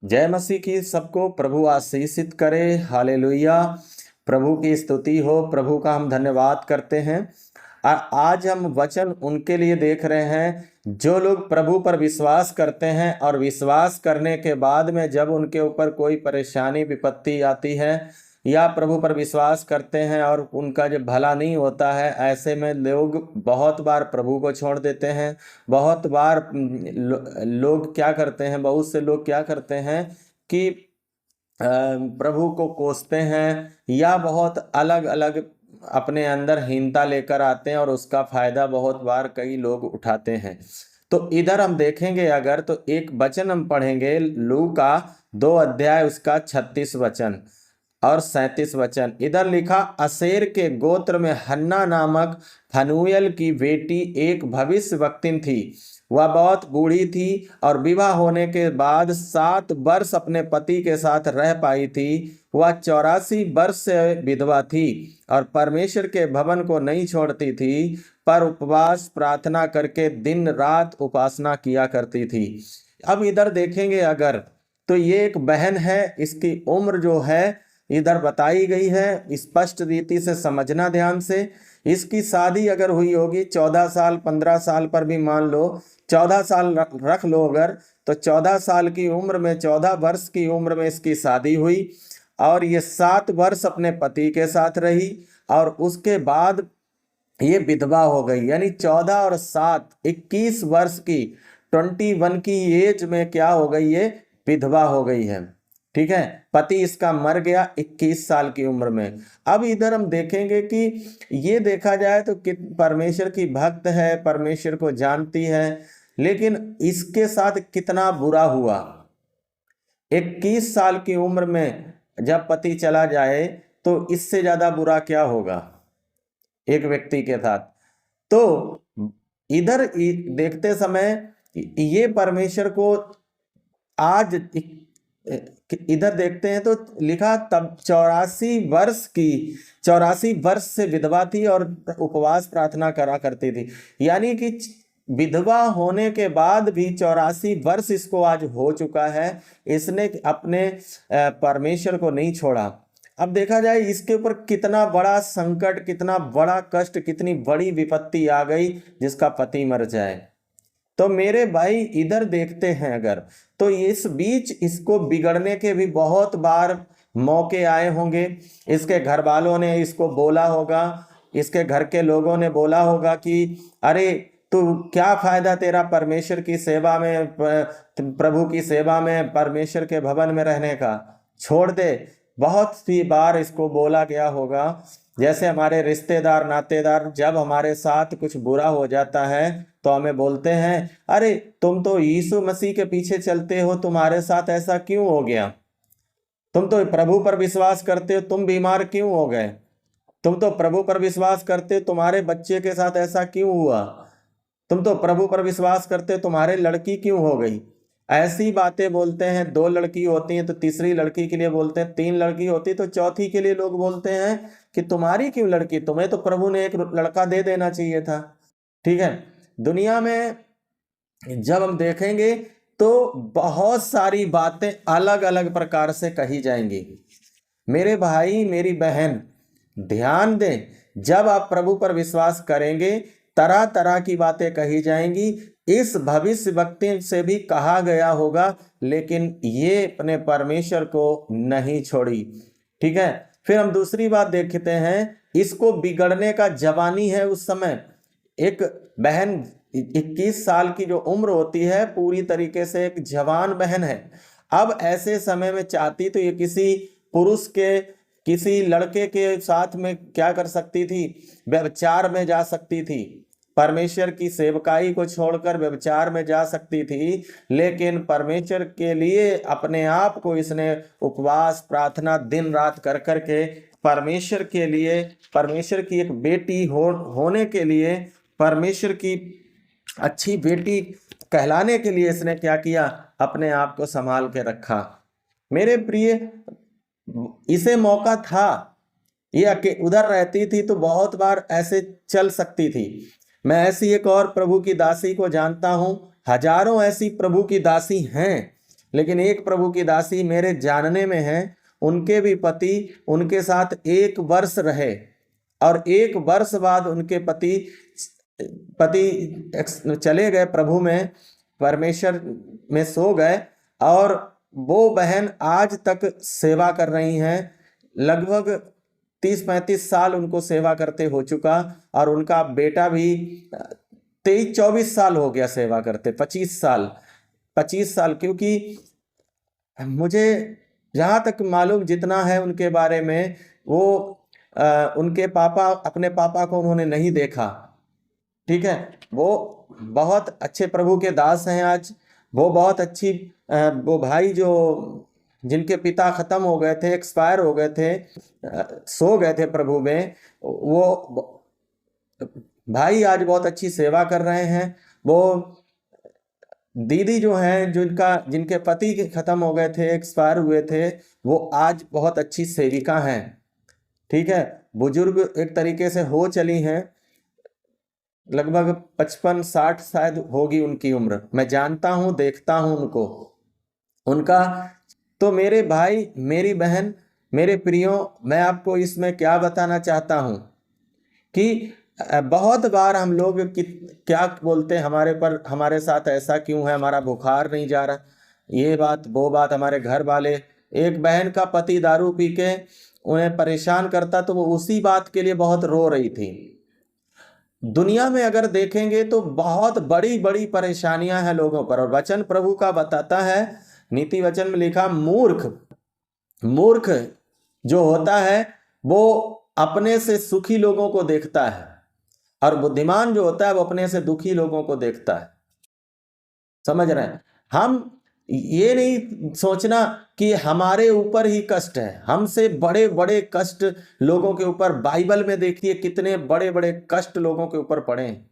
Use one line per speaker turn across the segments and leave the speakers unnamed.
जय मसीह की। सबको प्रभु आशीषित करे। हालेलुया। प्रभु की स्तुति हो। प्रभु का हम धन्यवाद करते हैं। आज हम वचन उनके लिए देख रहे हैं जो लोग प्रभु पर विश्वास करते हैं और विश्वास करने के बाद में जब उनके ऊपर कोई परेशानी विपत्ति आती है या प्रभु पर विश्वास करते हैं और उनका जब भला नहीं होता है, ऐसे में लोग बहुत बार प्रभु को छोड़ देते हैं। बहुत बार लोग क्या करते हैं, बहुत से लोग क्या करते हैं कि प्रभु को कोसते हैं या बहुत अलग अलग अपने अंदर हीनता लेकर आते हैं और उसका फायदा बहुत बार कई लोग उठाते हैं। तो इधर हम देखेंगे अगर तो एक वचन हम पढ़ेंगे, लू का 2 अध्याय उसका 36 वचन और 37 वचन। इधर लिखा, असेर के गोत्र में हन्ना नामक फनूएल की बेटी एक भविष्यवक्तिन थी। वह बहुत बूढ़ी थी और विवाह होने के बाद 7 वर्ष अपने पति के साथ रह पाई थी। वह 84 वर्ष से विधवा थी और परमेश्वर के भवन को नहीं छोड़ती थी, पर उपवास प्रार्थना करके दिन रात उपासना किया करती थी। अब इधर देखेंगे अगर तो ये एक बहन है, इसकी उम्र जो है इधर बताई गई है, स्पष्ट रीति से समझना ध्यान से। इसकी शादी अगर हुई होगी 14 साल 15 साल पर भी मान लो, 14 साल रख लो अगर, तो 14 साल की उम्र में, 14 वर्ष की उम्र में इसकी शादी हुई और ये 7 वर्ष अपने पति के साथ रही और उसके बाद ये विधवा हो गई। यानी 14 और 7 21 वर्ष की, 21 की एज में क्या हो गई, ये विधवा हो गई है। ठीक है, पति इसका मर गया 21 साल की उम्र में। अब इधर हम देखेंगे कि ये देखा जाए तो परमेश्वर की भक्त है, परमेश्वर को जानती है, लेकिन इसके साथ कितना बुरा हुआ। 21 साल की उम्र में जब पति चला जाए तो इससे ज्यादा बुरा क्या होगा एक व्यक्ति के साथ। तो इधर देखते समय ये परमेश्वर को आज इधर देखते हैं तो लिखा, तब 84 वर्ष से विधवा थी और उपवास प्रार्थना करा करती थी। यानी कि विधवा होने के बाद भी 84 वर्ष इसको आज हो चुका है, इसने अपने परमेश्वर को नहीं छोड़ा। अब देखा जाए इसके ऊपर कितना बड़ा संकट, कितना बड़ा कष्ट, कितनी बड़ी विपत्ति आ गई जिसका पति मर जाए। तो मेरे भाई इधर देखते हैं अगर तो इस बीच इसको बिगड़ने के भी बहुत बार मौके आए होंगे। इसके घर वालों ने इसको बोला होगा, इसके घर के लोगों ने बोला होगा कि अरे तू क्या फायदा तेरा परमेश्वर की सेवा में, प्रभु की सेवा में, परमेश्वर के भवन में रहने का, छोड़ दे। बहुत सी बार इसको बोला गया होगा। जैसे हमारे रिश्तेदार नातेदार जब हमारे साथ कुछ बुरा हो जाता है तो हमें बोलते हैं, अरे तुम तो यीशु मसीह के पीछे चलते हो, तुम्हारे साथ ऐसा क्यों हो गया? तुम तो प्रभु पर विश्वास करते हो, तुम बीमार क्यों हो गए? तुम तो प्रभु पर विश्वास करते हो, तुम्हारे बच्चे के साथ ऐसा क्यों हुआ? तुम तो प्रभु पर विश्वास करते हो, तुम्हारे लड़की क्यों हो गई? ऐसी बातें बोलते हैं। 2 लड़की होती हैं तो तीसरी लड़की के लिए बोलते हैं, 3 लड़की होती तो चौथी के लिए लोग बोलते हैं कि तुम्हारी क्यों लड़की, तुम्हें तो प्रभु ने एक लड़का दे देना चाहिए था। ठीक है, दुनिया में जब हम देखेंगे तो बहुत सारी बातें अलग अलग प्रकार से कही जाएंगी। मेरे भाई मेरी बहन ध्यान दें, जब आप प्रभु पर विश्वास करेंगे तरह तरह की बातें कही जाएंगी। इस भविष्य वक्ति से भी कहा गया होगा, लेकिन ये अपने परमेश्वर को नहीं छोड़ी। ठीक है, फिर हम दूसरी बात देखते हैं, इसको बिगड़ने का जवानी है उस समय। एक बहन 21 साल की जो उम्र होती है, पूरी तरीके से एक जवान बहन है। अब ऐसे समय में चाहती तो ये किसी पुरुष के, किसी लड़के के साथ में क्या कर सकती थी, व्यभिचार में जा सकती थी, परमेश्वर की सेवकाई को छोड़कर व्यभिचार में जा सकती थी। लेकिन परमेश्वर के लिए अपने आप को इसने उपवास प्रार्थना दिन रात कर करके परमेश्वर के लिए, परमेश्वर की एक बेटी होने के लिए, परमेश्वर की अच्छी बेटी कहलाने के लिए इसने क्या किया, अपने आप को संभाल के रखा। मेरे प्रिय, इसे मौका था, ये उधर रहती थी तो बहुत बार ऐसे चल सकती थी। मैं ऐसी एक और प्रभु की दासी को जानता हूं, हजारों ऐसी प्रभु की दासी हैं लेकिन एक प्रभु की दासी मेरे जानने में है, उनके भी पति उनके साथ 1 वर्ष रहे और 1 वर्ष बाद उनके पति चले गए, प्रभु में, परमेश्वर में सो गए, और वो बहन आज तक सेवा कर रही हैं। लगभग 30-35 साल उनको सेवा करते हो चुका, और उनका बेटा भी 23-24 साल हो गया सेवा करते, 25 साल, क्योंकि मुझे जहाँ तक मालूम जितना है उनके बारे में, वो उनके पापा, अपने पापा को उन्होंने नहीं देखा, ठीक है। वो बहुत अच्छे प्रभु के दास हैं आज। वो बहुत अच्छी, वो भाई जो जिनके पिता खत्म हो गए थे, एक्सपायर हो गए थे, सो गए थे प्रभु में, वो भाई आज बहुत अच्छी सेवा कर रहे हैं। वो दीदी जो हैं, जिनके पति खत्म हो गए थे, एक्सपायर हुए थे, वो आज बहुत अच्छी सेविका हैं, ठीक है। बुजुर्ग एक तरीके से हो चली हैं, लगभग 55-60 शायद होगी उनकी उम्र। मैं जानता हूँ, देखता हूँ उनका। तो मेरे भाई, मेरी बहन, मेरे प्रियो, मैं आपको इसमें क्या बताना चाहता हूँ कि बहुत बार हम लोग क्या बोलते हैं, हमारे साथ ऐसा क्यों है, हमारा बुखार नहीं जा रहा, ये बात वो बात। हमारे घर वाले, एक बहन का पति दारू पी के उन्हें परेशान करता, तो वो उसी बात के लिए बहुत रो रही थी। दुनिया में अगर देखेंगे तो बहुत बड़ी बड़ी परेशानियां हैं लोगों पर, और वचन प्रभु का बताता है, नीति वचन में लिखा, मूर्ख जो होता है वो अपने से सुखी लोगों को देखता है, और बुद्धिमान जो होता है वो अपने से दुखी लोगों को देखता है। समझ रहे हैं? हम ये नहीं सोचना कि हमारे ऊपर ही कष्ट है, हमसे बड़े बड़े कष्ट लोगों के ऊपर, बाइबल में देखिए कितने बड़े बड़े कष्ट लोगों के ऊपर पड़े हैं।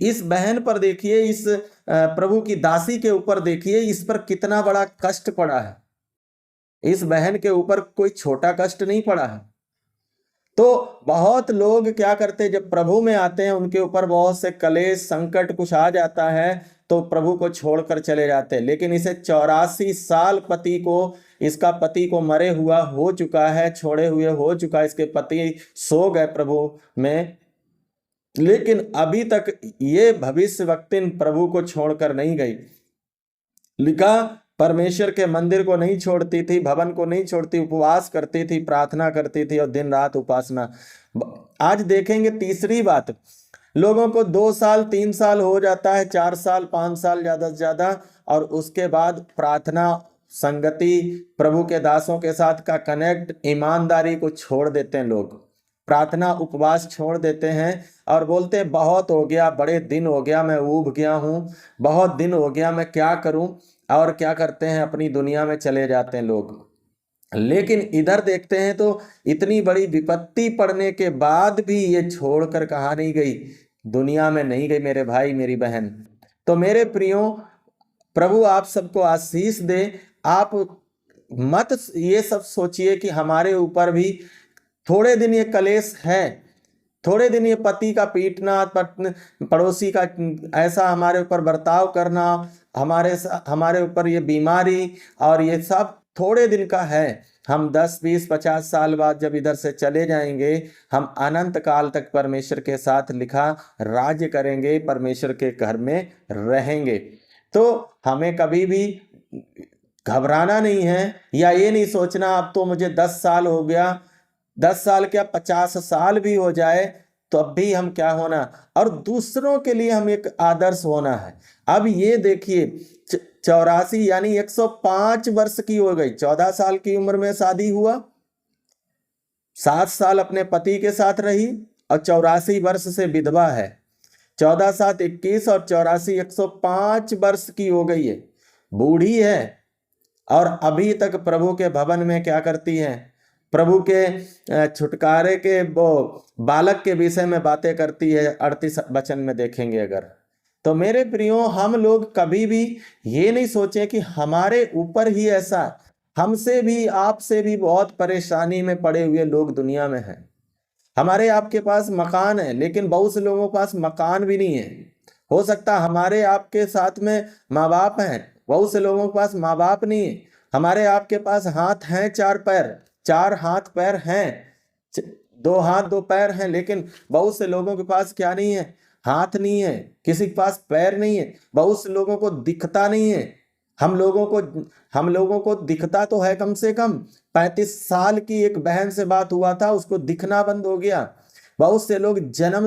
इस बहन पर देखिए, इस प्रभु की दासी के ऊपर देखिए, इस पर कितना बड़ा कष्ट पड़ा है। इस बहन के ऊपर कोई छोटा कष्ट नहीं पड़ा है। तो बहुत लोग क्या करते, जब प्रभु में आते हैं, उनके ऊपर बहुत से कलेश, संकट कुछ आ जाता है, तो प्रभु को छोड़कर चले जाते हैं। लेकिन इसे 84 साल इसका पति को मरे हुआ हो चुका है, छोड़े हुए हो चुका है, इसके पति सो गए प्रभु में, लेकिन अभी तक ये भविष्यवक्तिन प्रभु को छोड़कर नहीं गई। लिखा, परमेश्वर के मंदिर को नहीं छोड़ती थी, भवन को नहीं छोड़ती, उपवास करती थी, प्रार्थना करती थी, और दिन रात उपासना। आज देखेंगे तीसरी बात, लोगों को 2 साल 3 साल हो जाता है, 4 साल 5 साल ज्यादा से ज्यादा, और उसके बाद प्रार्थना, संगति, प्रभु के दासों के साथ का कनेक्ट, ईमानदारी को छोड़ देते हैं लोग। प्रार्थना उपवास छोड़ देते हैं और बोलते हैं बहुत हो गया, बड़े दिन हो गया, मैं ऊब गया हूँ, बहुत दिन हो गया, मैं क्या करूं। और क्या करते हैं, अपनी दुनिया में चले जाते हैं लोग। लेकिन इधर देखते हैं तो इतनी बड़ी विपत्ति पड़ने के बाद भी ये छोड़कर कहाँ नहीं गई, दुनिया में नहीं गई, मेरे भाई मेरी बहन। तो मेरे प्रियो, प्रभु आप सबको आशीष दे। आप मत ये सब सोचिए कि हमारे ऊपर भी थोड़े दिन ये कलेश है, थोड़े दिन ये पति का पीटना, पड़ोसी का ऐसा हमारे ऊपर बर्ताव करना, हमारे ऊपर ये बीमारी, और ये सब थोड़े दिन का है। हम 10, 20, 50 साल बाद जब इधर से चले जाएंगे, हम अनंत काल तक परमेश्वर के साथ लिखा राज्य करेंगे, परमेश्वर के घर में रहेंगे। तो हमें कभी भी घबराना नहीं है, या ये नहीं सोचना अब तो मुझे 10 साल हो गया, 10 साल क्या 50 साल भी हो जाए तो अब भी हम क्या होना, और दूसरों के लिए हम एक आदर्श होना है। अब ये देखिए 84 यानी 105 वर्ष की हो गई, 14 साल की उम्र में शादी हुआ, 7 साल अपने पति के साथ रही, और 84 वर्ष से विधवा है। 14 7 21 और 84 105 वर्ष की हो गई है, बूढ़ी है, और अभी तक प्रभु के भवन में क्या करती है, प्रभु के छुटकारे के वो बालक के विषय में बातें करती है। 38 वचन में देखेंगे अगर। तो मेरे प्रियो, हम लोग कभी भी ये नहीं सोचें कि हमारे ऊपर ही ऐसा, हमसे भी आपसे भी बहुत परेशानी में पड़े हुए लोग दुनिया में हैं। हमारे आपके पास मकान है, लेकिन बहुत से लोगों के पास मकान भी नहीं है। हो सकता हमारे आपके साथ में माँ बाप हैं, बहुत से लोगों के पास माँ बाप नहीं है। हमारे आपके पास हाथ हैं, 4 पैर, 4 हाथ पैर हैं, 2 हाथ 2 पैर हैं, लेकिन बहुत से लोगों के पास क्या नहीं है? हाथ नहीं है। किसी के पास पैर नहीं है। बहुत से लोगों को दिखता नहीं है। हम लोगों को दिखता तो है। कम से कम 35 साल की एक बहन से बात हुआ था, उसको दिखना बंद हो गया। बहुत से लोग जन्म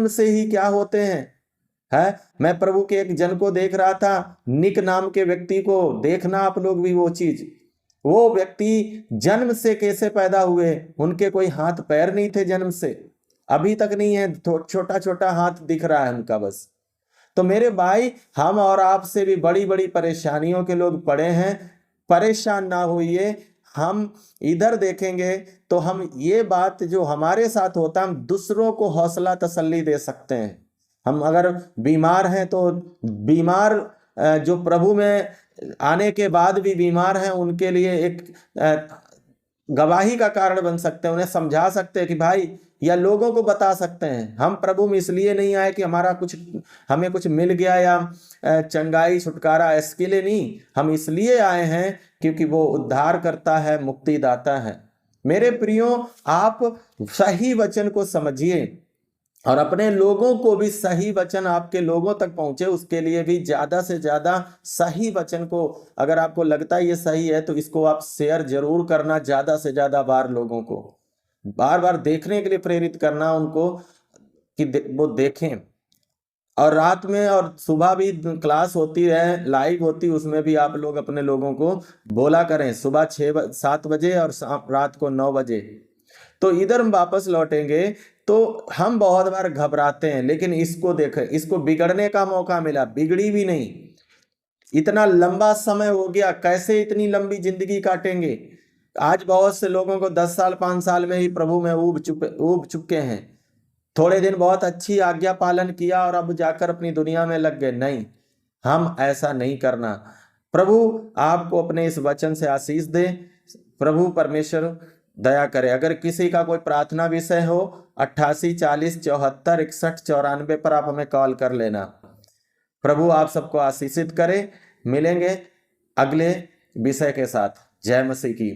से ही क्या होते हैं, है? मैं प्रभु के एक जन को देख रहा था, निक नाम के व्यक्ति को, देखना आप लोग भी वो चीज। वो व्यक्ति जन्म से कैसे पैदा हुए, उनके कोई हाथ पैर नहीं थे जन्म से, अभी तक नहीं है, छोटा छोटा हाथ दिख रहा है उनका बस। तो मेरे भाई, हम और आपसे भी बड़ी बड़ी परेशानियों के लोग पड़े हैं। परेशान ना होइए। हम इधर देखेंगे तो हम ये बात जो हमारे साथ होता है, हम दूसरों को हौसला तसल्ली दे सकते हैं। हम अगर बीमार हैं तो बीमार जो प्रभु में आने के बाद भी बीमार हैं, उनके लिए एक गवाही का कारण बन सकते हैं। उन्हें समझा सकते हैं कि भाई, या लोगों को बता सकते हैं, हम प्रभु में इसलिए नहीं आए कि हमें कुछ मिल गया या चंगाई छुटकारा, इसके लिए नहीं। हम इसलिए आए हैं क्योंकि वो उद्धार करता है, मुक्तिदाता है। मेरे प्रियो, आप सही वचन को समझिए और अपने लोगों को भी सही वचन आपके लोगों तक पहुंचे, उसके लिए भी ज्यादा से ज्यादा सही वचन को, अगर आपको लगता है ये सही है तो इसको आप शेयर जरूर करना, ज्यादा से ज्यादा बार लोगों को बार बार देखने के लिए प्रेरित करना उनको, कि वो देखें। और रात में और सुबह भी क्लास होती है, लाइव होती, उसमें भी आप लोग अपने लोगों को बोला करें, सुबह 7 बजे और रात को 9 बजे। तो इधर हम वापस लौटेंगे तो हम बहुत बार घबराते हैं, लेकिन इसको देखें, इसको बिगड़ने का मौका मिला, बिगड़ी भी नहीं। इतना लंबा समय हो गया, कैसे इतनी लंबी जिंदगी काटेंगे? आज बहुत से लोगों को 10 साल 5 साल में ही प्रभु में ऊब चुके हैं। थोड़े दिन बहुत अच्छी आज्ञा पालन किया और अब जाकर अपनी दुनिया में लग गए। नहीं, हम ऐसा नहीं करना। प्रभु आपको अपने इस वचन से आशीष दे। प्रभु परमेश्वर दया करे। अगर किसी का कोई प्रार्थना विषय हो, 88 40 74 61 94 पर आप हमें कॉल कर लेना। प्रभु आप सबको आशीषित करे। मिलेंगे अगले विषय के साथ। जय मसीह की।